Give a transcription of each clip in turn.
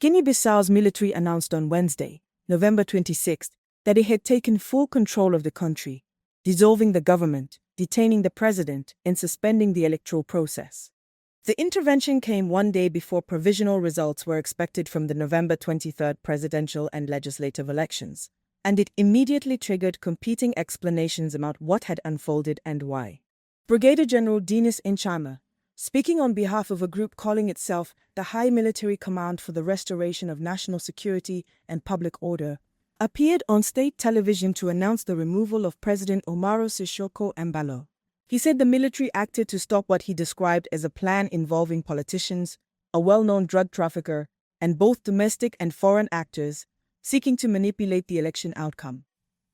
Guinea-Bissau's military announced on Wednesday, November 26, that it had taken full control of the country, dissolving the government, detaining the president, and suspending the electoral process. The intervention came one day before provisional results were expected from the November 23 presidential and legislative elections, and it immediately triggered competing explanations about what had unfolded and why. Brigadier General Denis Nchama, speaking on behalf of a group calling itself the High Military Command for the Restoration of National Security and Public Order, appeared on state television to announce the removal of President Umaro Sissoco Embalo. He said the military acted to stop what he described as a plan involving politicians, a well-known drug trafficker, and both domestic and foreign actors seeking to manipulate the election outcome.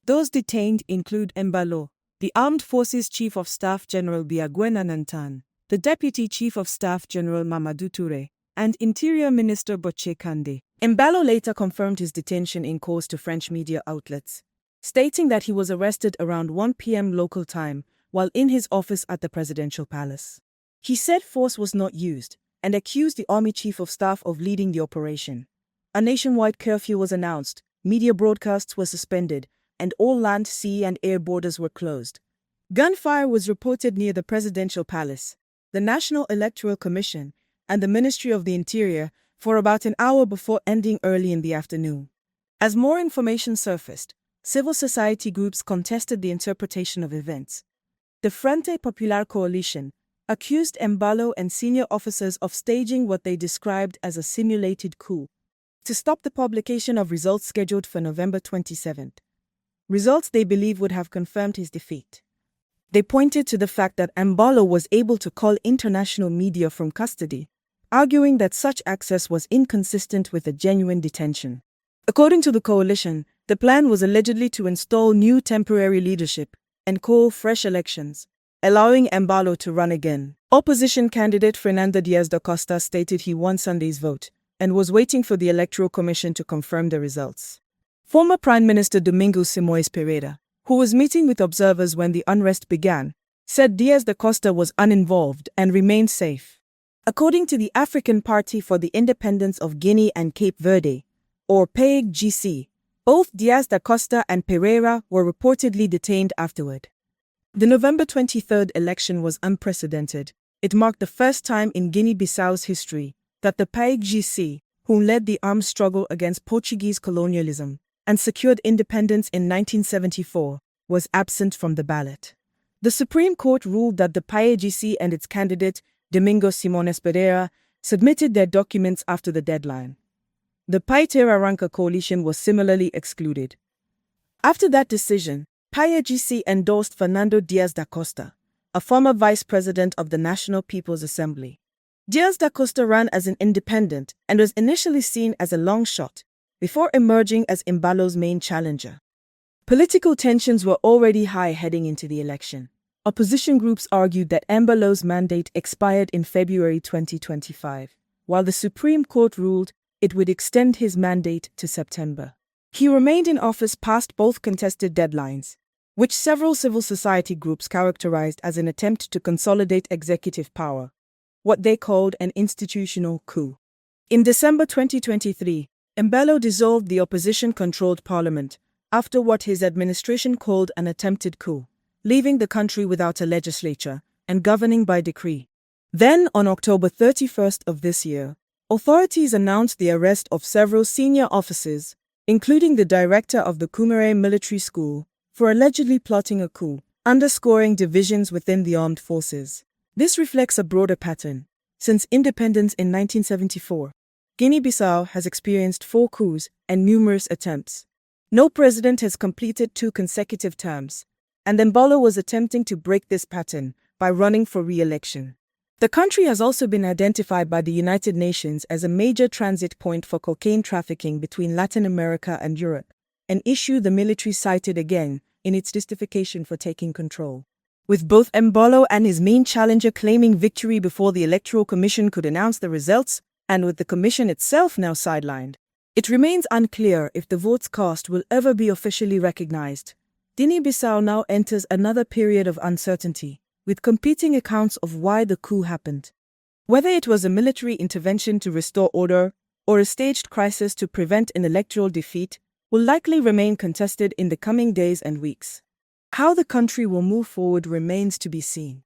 Those detained include Embalo, the Armed Forces Chief of Staff General Biagwena Nantan, the Deputy Chief of Staff General Mamadou Touré, and Interior Minister Bocce Kande. Embalo later confirmed his detention in calls to French media outlets, stating that he was arrested around 1 p.m. local time while in his office at the presidential palace. He said force was not used and accused the Army Chief of Staff of leading the operation. A nationwide curfew was announced, media broadcasts were suspended, and all land, sea, and air borders were closed. Gunfire was reported near the presidential palace, the National Electoral Commission, and the Ministry of the Interior for about an hour before ending early in the afternoon. As more information surfaced, civil society groups contested the interpretation of events. The Frente Popular Coalition accused Embalo and senior officers of staging what they described as a simulated coup to stop the publication of results scheduled for November 27. Results they believe would have confirmed his defeat. They pointed to the fact that Embalo was able to call international media from custody, arguing that such access was inconsistent with a genuine detention. According to the coalition, the plan was allegedly to install new temporary leadership and call fresh elections, allowing Embalo to run again. Opposition candidate Fernando Diaz da Costa stated he won Sunday's vote and was waiting for the Electoral Commission to confirm the results. Former Prime Minister Domingos Simoes Pereira, who was meeting with observers when the unrest began, said Diaz da Costa was uninvolved and remained safe. According to the African Party for the Independence of Guinea and Cape Verde, or PAIGC, both Diaz da Costa and Pereira were reportedly detained afterward. The November 23 election was unprecedented. It marked the first time in Guinea-Bissau's history that the PAIGC, who led the armed struggle against Portuguese colonialism and secured independence in 1974, was absent from the ballot. The Supreme Court ruled that the PAIGC and its candidate, Domingos Simoes Pereira, submitted their documents after the deadline. The Pai-Terra-Ranca coalition was similarly excluded. After that decision, PAIGC endorsed Fernando Diaz da Costa, a former vice president of the National People's Assembly. Diaz da Costa ran as an independent and was initially seen as a long shot, before emerging as Embalo's main challenger. Political tensions were already high heading into the election. Opposition groups argued that Embalo's mandate expired in February 2025, while the Supreme Court ruled it would extend his mandate to September. He remained in office past both contested deadlines, which several civil society groups characterized as an attempt to consolidate executive power, what they called an institutional coup. In December 2023, Embalo dissolved the opposition-controlled parliament after what his administration called an attempted coup, leaving the country without a legislature and governing by decree. Then, on October 31 of this year, authorities announced the arrest of several senior officers, including the director of the Kumere Military School, for allegedly plotting a coup, underscoring divisions within the armed forces. This reflects a broader pattern. Since independence in 1974, Guinea-Bissau has experienced 4 coups and numerous attempts. No president has completed 2 consecutive terms, and Embalo was attempting to break this pattern by running for re-election. The country has also been identified by the United Nations as a major transit point for cocaine trafficking between Latin America and Europe, an issue the military cited again in its justification for taking control. With both Embalo and his main challenger claiming victory before the Electoral Commission could announce the results, and with the Commission itself now sidelined, it remains unclear if the votes cast will ever be officially recognized. Guinea-Bissau now enters another period of uncertainty, with competing accounts of why the coup happened. Whether it was a military intervention to restore order, or a staged crisis to prevent an electoral defeat will likely remain contested in the coming days and weeks. How the country will move forward remains to be seen.